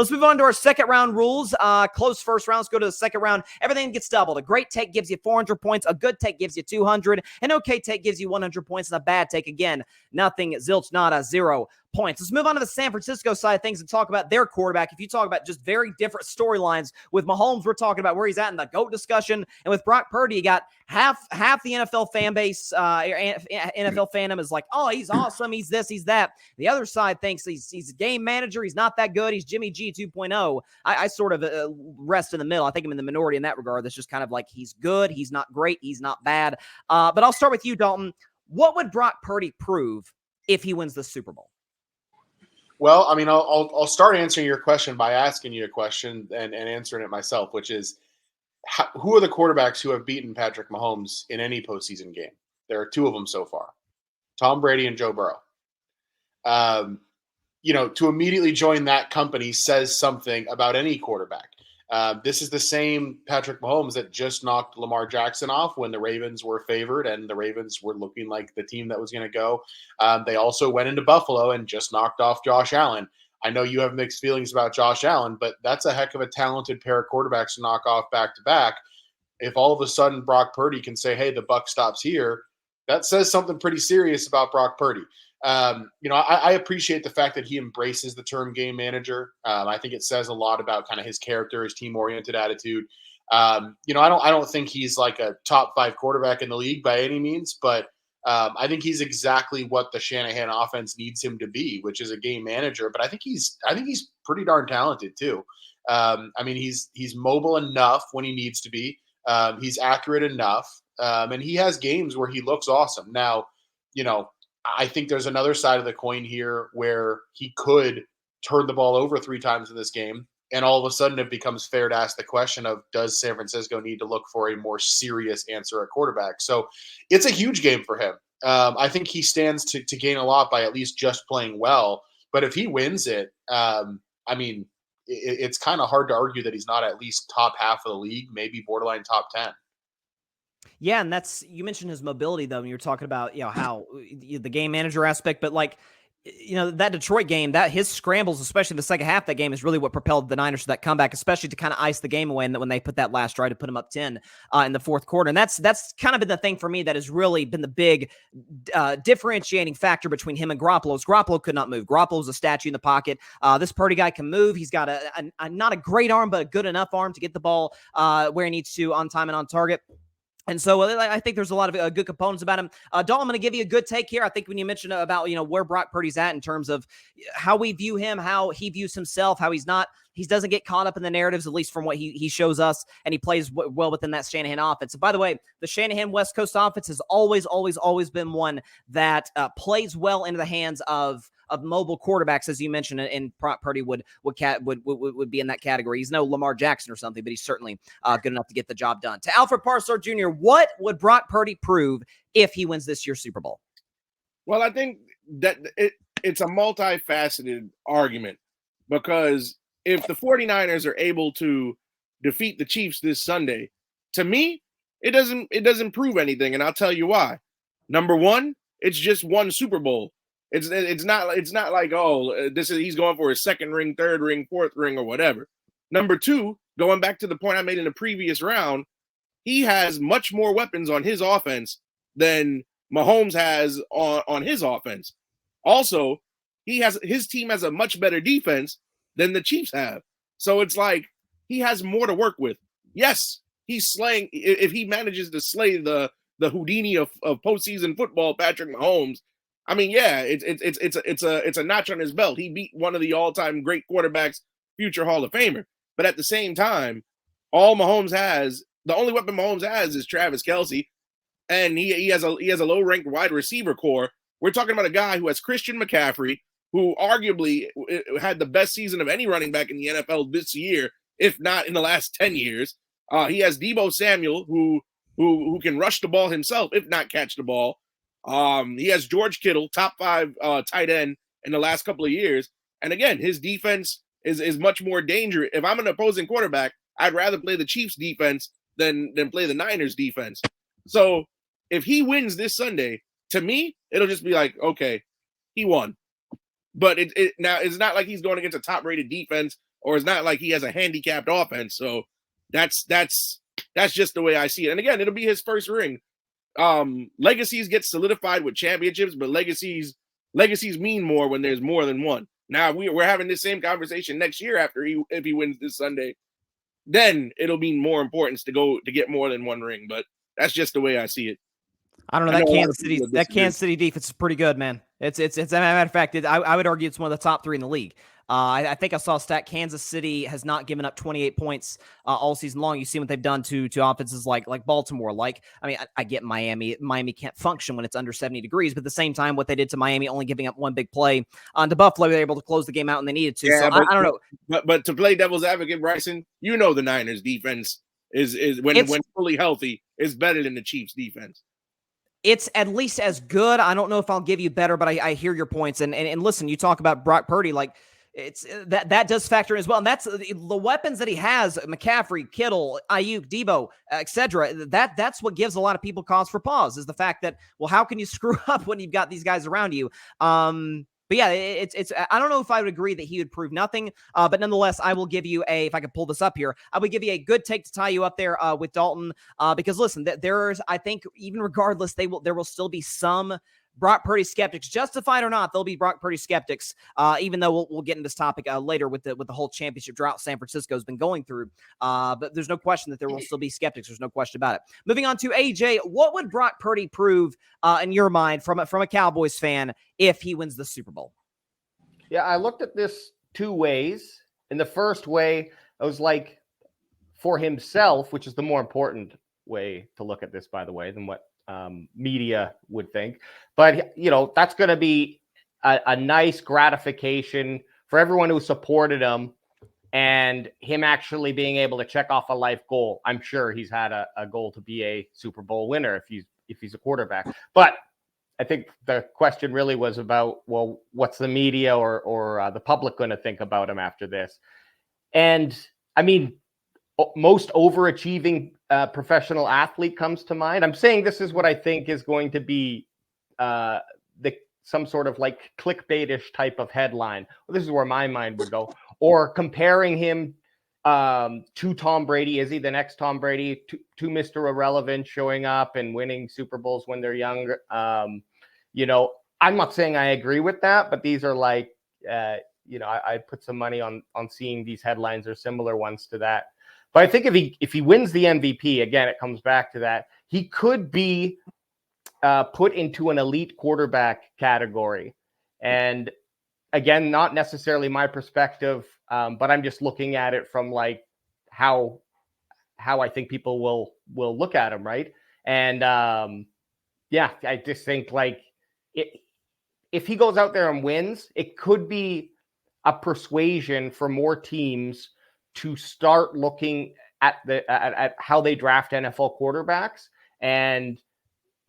Let's move on to our second round rules. Close first round. Let's go to the second round. Everything gets doubled. A great take gives you 400 points. A good take gives you 200. An okay take gives you 100 points. And a bad take, again, nothing, zilch, nada, 0 points. Let's move on to the San Francisco side of things and talk about their quarterback. If you talk about just very different storylines, with Mahomes, we're talking about where he's at in the GOAT discussion. And with Brock Purdy, you got half the NFL fan base, NFL fandom is like, oh, he's awesome. He's this, he's that. The other side thinks he's a game manager. He's not that good. He's Jimmy G 2.0. I sort of rest in the middle. I think I'm in the minority in that regard. That's just kind of like, he's good. He's not great. He's not bad. But I'll start with you, Dalton. What would Brock Purdy prove if he wins the Super Bowl? Well, I mean, I'll start answering your question by asking you a question and answering it myself, which is, who are the quarterbacks who have beaten Patrick Mahomes in any postseason game? There are 2 of them so far, Tom Brady and Joe Burrow. To immediately join that company says something about any quarterback. This is the same Patrick Mahomes that just knocked Lamar Jackson off when the Ravens were favored and the Ravens were looking like the team that was going to go. They also went into Buffalo and just knocked off Josh Allen. I know you have mixed feelings about Josh Allen, but that's a heck of a talented pair of quarterbacks to knock off back-to-back. If all of a sudden Brock Purdy can say, hey, the buck stops here, that says something pretty serious about Brock Purdy. I appreciate the fact that he embraces the term game manager. I think it says a lot about kind of his character, his team-oriented attitude. I don't think he's like a top 5 quarterback in the league by any means, but I think he's exactly what the Shanahan offense needs him to be, which is a game manager. But I think he's pretty darn talented too. He's mobile enough when he needs to be. He's accurate enough, and he has games where he looks awesome. Now, I think there's another side of the coin here where he could turn the ball over 3 times in this game, and all of a sudden it becomes fair to ask the question of, does San Francisco need to look for a more serious answer at quarterback? So it's a huge game for him. I think he stands to gain a lot by at least just playing well. But if he wins it, it's kind of hard to argue that he's not at least top half of the league, maybe borderline top 10. Yeah, and you mentioned his mobility, though, when you're talking about, how the game manager aspect, but that Detroit game, that his scrambles, especially the second half of that game, is really what propelled the Niners to that comeback, especially to kind of ice the game away. And when they put that last drive to put them up 10 in the fourth quarter. And that's kind of been the thing for me that has really been the big differentiating factor between him and Garoppolo. Garoppolo could not move. Garoppolo's a statue in the pocket. This Purdy guy can move. He's got a not a great arm, but a good enough arm to get the ball where he needs to, on time and on target. And so I think there's a lot of good components about him. Dalton, I'm going to give you a good take here. I think when you mentioned about, where Brock Purdy's at in terms of how we view him, how he views himself, how he doesn't get caught up in the narratives, at least from what he shows us, and he plays well within that Shanahan offense. And by the way, the Shanahan West Coast offense has always been one that plays well into the hands of mobile quarterbacks, as you mentioned, and Purdy would be in that category. He's no Lamar Jackson or something, but he's certainly good enough to get the job done. To Alfred Parsard Jr., what would Brock Purdy prove if he wins this year's Super Bowl? Well, I think that it's a multifaceted argument, because if the 49ers are able to defeat the Chiefs this Sunday, to me, it doesn't prove anything, and I'll tell you why. Number one, it's just one Super Bowl. It's not like, he's going for his second ring, third ring, fourth ring, or whatever. Number two, going back to the point I made in the previous round, he has much more weapons on his offense than Mahomes has on his offense. Also, his team has a much better defense than the Chiefs have. So it's like he has more to work with. Yes, he's slaying. If he manages to slay the Houdini of postseason football, Patrick Mahomes, I mean, yeah, it's a notch on his belt. He beat one of the all-time great quarterbacks, future Hall of Famer. But at the same time, the only weapon Mahomes has is Travis Kelce, and he has a low-ranked wide receiver core. We're talking about a guy who has Christian McCaffrey, who arguably had the best season of any running back in the NFL this year, if not in the last 10 years. He has Deebo Samuel, who can rush the ball himself, if not catch the ball. He has George Kittle, top 5 tight end in the last couple of years. And again, his defense is much more dangerous. If I'm an opposing quarterback, I'd rather play the Chiefs defense than play the Niners defense. So if he wins this Sunday, to me, it'll just be like, okay, he won. But now it's not like he's going against a top-rated defense or it's not like he has a handicapped offense. So that's just the way I see it. And again, it'll be his first ring. Legacies get solidified with championships, but legacies mean more when there's more than one. Now we're having this same conversation next year if he wins this Sunday, then it'll mean more importance to get more than one ring. But that's just the way I see it. I don't know. That Kansas City defense is pretty good, man. It's as a matter of fact, I would argue it's one of the top 3 in the league. I think I saw a stat. Kansas City has not given up 28 points all season long. You see what they've done to offenses like Baltimore. I get Miami. Miami can't function when it's under 70 degrees, but at the same time, what they did to Miami, only giving up one big play to Buffalo, they were able to close the game out when they needed to. Yeah, so I don't know. But to play devil's advocate, Bryson, the Niners defense is when fully healthy is better than the Chiefs defense. It's at least as good. I don't know if I'll give you better, but I hear your points. And listen, you talk about Brock Purdy, it's that does factor in as well. And that's the weapons that he has: McCaffrey, Kittle, Ayuk, Debo, etc. That's what gives a lot of people cause for pause, is the fact that, well, how can you screw up when you've got these guys around you? But yeah, it's. I don't know if I would agree that he would prove nothing, but nonetheless, I will give you if I could pull this up here, I would give you a good take to tie you up there with Dalton, because listen, there's, I think, even regardless, there will still be some Brock Purdy skeptics, justified or not, there'll be Brock Purdy skeptics, even though we'll get into this topic later with the whole championship drought San Francisco has been going through. But there's no question that there will still be skeptics. There's no question about it. Moving on to AJ, what would Brock Purdy prove in your mind from a Cowboys fan if he wins the Super Bowl? Yeah, I looked at this 2 ways. In the first way, I was like, for himself, which is the more important way to look at this, by the way, than what media would think. But, that's going to be a nice gratification for everyone who supported him, and him actually being able to check off a life goal. I'm sure he's had a goal to be a Super Bowl winner if he's a quarterback. But I think the question really was about, well, what's the media or the public going to think about him after this? And I mean, most overachieving professional athlete comes to mind. I'm saying this is what I think is going to be some sort of like clickbaitish type of headline. Well, this is where my mind would go. Or comparing him to Tom Brady. Is he the next Tom Brady? To Mr. Irrelevant, showing up and winning Super Bowls when they're younger. I'm not saying I agree with that, but these are like, I'd put some money on seeing these headlines or similar ones to that. But I think if he wins the MVP, again, it comes back to that. He could be put into an elite quarterback category. And again, not necessarily my perspective, but I'm just looking at it from like how I think people will look at him, right? And I just think like if he goes out there and wins, it could be a persuasion for more teams to start looking at how they draft NFL quarterbacks. And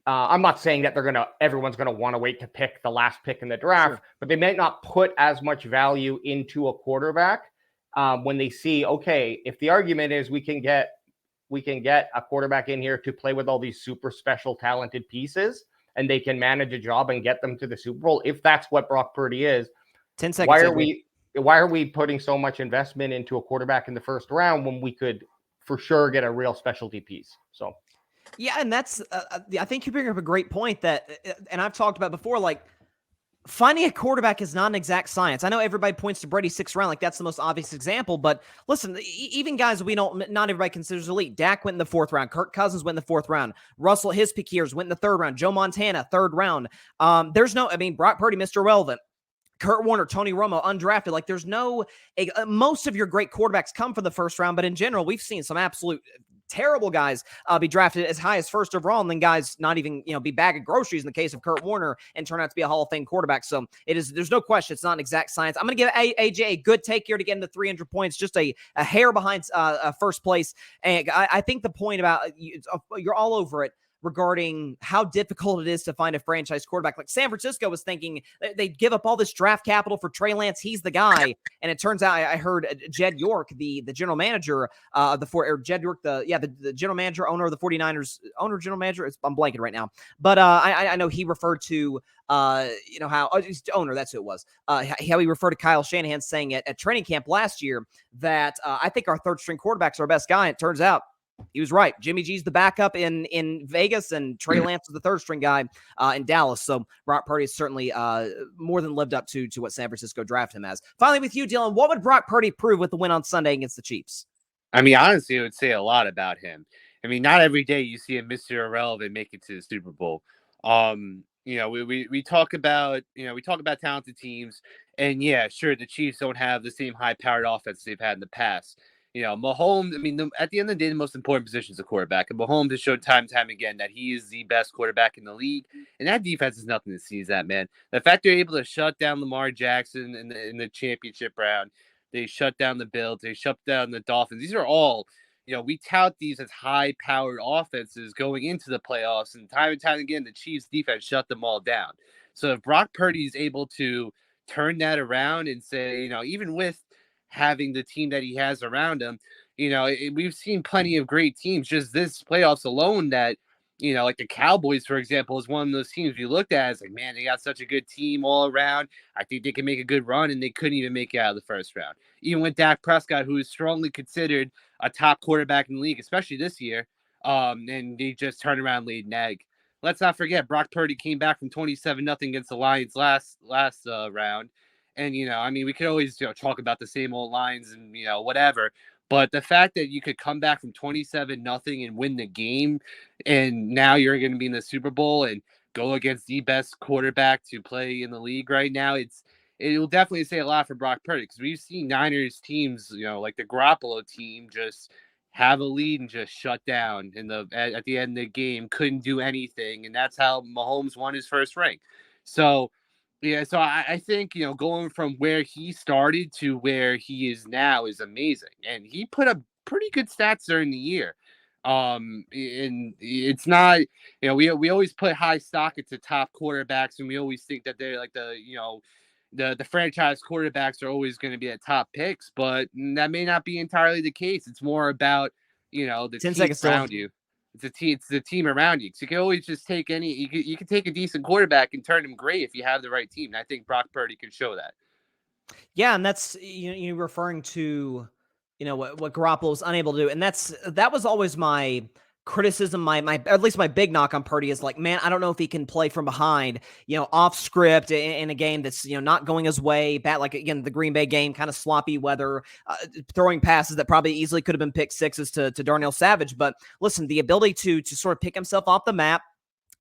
I'm not saying that everyone's gonna want to wait to pick the last pick in the draft, sure, but they might not put as much value into a quarterback when they see, okay, if the argument is we can get a quarterback in here to play with all these super special talented pieces, and they can manage a job and get them to the Super Bowl. If that's what Brock Purdy is, 10 seconds. Why are we putting so much investment into a quarterback in the first round when we could for sure get a real specialty piece? So, yeah, and that's I think you bring up a great point that, and I've talked about before, like finding a quarterback is not an exact science. I know everybody points to Brady's 6th round, like that's the most obvious example, but listen, even guys not everybody considers elite. Dak went in the 4th round. Kirk Cousins went in the 4th round. Russell, his peak years, went in the 3rd round. Joe Montana, 3rd round. Brock Purdy, Mr. Irrelevant. Kurt Warner, Tony Romo, undrafted. Like there's most of your great quarterbacks come from the 1st round, but in general, we've seen some absolute terrible guys be drafted as high as 1st overall, and then guys not even, be bag of groceries in the case of Kurt Warner and turn out to be a Hall of Fame quarterback. So there's no question. It's not an exact science. I'm going to give AJ a good take here to get into 300 points, just a hair behind first place. And I think the point about you're all over it. regarding how difficult it is to find a franchise quarterback. Like San Francisco was thinking they give up all this draft capital for Trey Lance. He's the guy. And it turns out I heard Jed York, the general manager Jed York, the general manager, owner of the 49ers, general manager. I'm blanking right now. But I know he referred to he's the owner, that's who it was. How he referred to Kyle Shanahan saying at training camp last year that I think our third string quarterback's our best guy. And it turns out he was right. Jimmy G's the backup in Vegas, and Trey Lance is the third string guy in Dallas. So Brock Purdy has certainly more than lived up to what San Francisco drafted him as. Finally, with you, Dylan, what would Brock Purdy prove with the win on Sunday against the Chiefs? I mean, honestly, it would say a lot about him. I mean, not every day you see a Mr. Irrelevant make it to the Super Bowl. We talk about talented teams, and yeah, sure, the Chiefs don't have the same high-powered offense they've had in the past. Mahomes, I mean, at the end of the day, the most important position is a quarterback. And Mahomes has shown time and time again that he is the best quarterback in the league. And that defense is nothing to sneeze at, man. The fact they're able to shut down Lamar Jackson in the championship round, they shut down the Bills, they shut down the Dolphins. These are all, we tout these as high-powered offenses going into the playoffs. And time again, the Chiefs defense shut them all down. So if Brock Purdy is able to turn that around and say, even with having the team that he has around him, we've seen plenty of great teams just this playoffs alone that, like the Cowboys, for example, is one of those teams we looked at as like, man, they got such a good team all around. I think they can make a good run, and they couldn't even make it out of the first round. Even with Dak Prescott, who is strongly considered a top quarterback in the league, especially this year, and they just turned around and laid an egg. Let's not forget, Brock Purdy came back from 27-0 against the Lions last round. And, we could always, talk about the same old lines and, whatever. But the fact that you could come back from 27-0 and win the game, and now you're going to be in the Super Bowl and go against the best quarterback to play in the league right now, it will definitely say a lot for Brock Purdy, because we've seen Niners teams, like the Garoppolo team, just have a lead and just shut down at the end of the game, couldn't do anything. And that's how Mahomes won his first ring. So, yeah, so I think, going from where he started to where he is now is amazing. And he put up pretty good stats during the year. And it's not, we always put high stock into top quarterbacks, and we always think that they're like the franchise quarterbacks are always going to be at top picks, but that may not be entirely the case. It's more about, the team around you. It's the team around you. So you can always just take you can take a decent quarterback and turn him great if you have the right team. And I think Brock Purdy can show that. Yeah, and that's you referring to what Garoppolo was unable to do, and that was always my criticism, my at least my big knock on Purdy is like, man, I don't know if he can play from behind, off script in a game that's not going his way. Bad, like again the Green Bay game, kind of sloppy weather, throwing passes that probably easily could have been pick sixes to Darnell Savage. But listen, the ability to sort of pick himself off the map,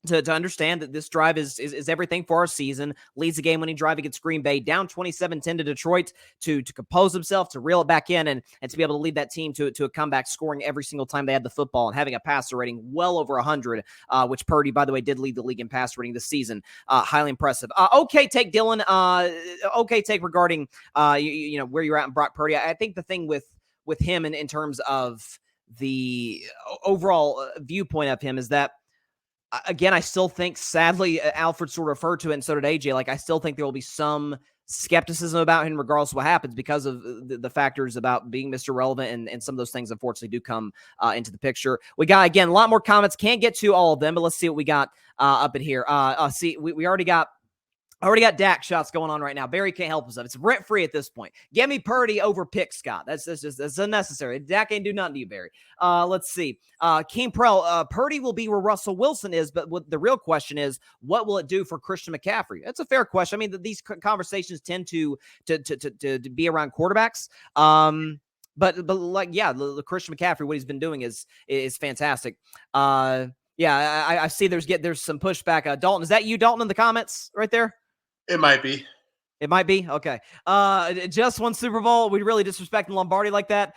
to understand that this drive is everything for our season, leads the game-winning drive against Green Bay, down 27-10 to Detroit, to compose himself, to reel it back in, and to be able to lead that team to a comeback, scoring every single time they had the football, and having a passer rating well over 100, which Purdy, by the way, did lead the league in pass rating this season. Highly impressive. Okay take, Dylan. Okay take regarding where you're at in Brock Purdy. I think the thing with him in terms of the overall viewpoint of him is that, again, I still think, sadly, Alfred sort of referred to it, and so did AJ. Like, I still think there will be some skepticism about him, regardless of what happens, because of the factors about being Mr. Relevant, and some of those things, unfortunately, do come into the picture. We got, again, a lot more comments. Can't get to all of them, but let's see what we got up in here. We already got Dak shots going on right now. Barry can't help himself. It's rent free at this point. Get me Purdy over pick Scott. That's unnecessary. Dak ain't do nothing to you, Barry. Let's see. King Prell, Purdy will be where Russell Wilson is, but what the real question is, what will it do for Christian McCaffrey? That's a fair question. I mean, these conversations tend to be around quarterbacks. But like, yeah, the Christian McCaffrey, what he's been doing is fantastic. Yeah, I see there's some pushback. Dalton, is that you, Dalton, in the comments right there? It might be. It might be. Okay. Just won Super Bowl. We really disrespecting Lombardi like that.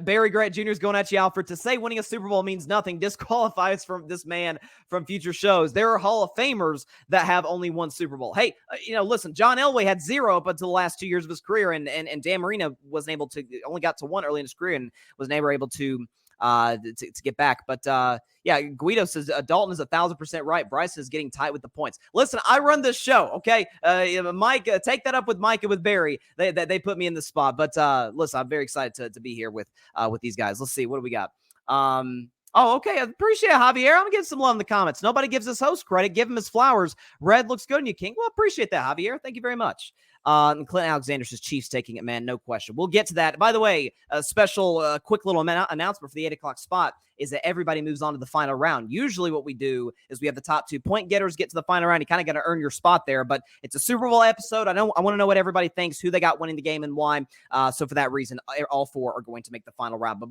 Barry Grant Jr. is going at you, Alfred. To say winning a Super Bowl means nothing disqualifies from this man from future shows. There are Hall of Famers that have only one Super Bowl. Hey, listen, John Elway had 0 up until the last 2 years of his career, and Dan Marino wasn't able to, only got to 1 early in his career, and was never able to to get back. But yeah, Guido says Dalton is 1,000% right. Bryson is getting tight with the points. Listen, I run this show, okay? Mike, take that up with Mike and with Barry. They put me in the spot. But listen, I'm very excited to be here with these guys. Let's see, what do we got? Oh, okay. I appreciate it, Javier. I'm going to give some love in the comments. Nobody gives us host credit. Give him his flowers. Red looks good on you, King. Well, appreciate that, Javier. Thank you very much. And Clint Alexander says Chiefs taking it, man. No question. We'll get to that. By the way, a special quick little announcement for the 8 o'clock spot is that everybody moves on to the final round. Usually what we do is we have the top 2 point getters get to the final round. You kind of got to earn your spot there, but it's a Super Bowl episode. I want to know what everybody thinks, who they got winning the game and why. So for that reason, all 4 are going to make the final round. But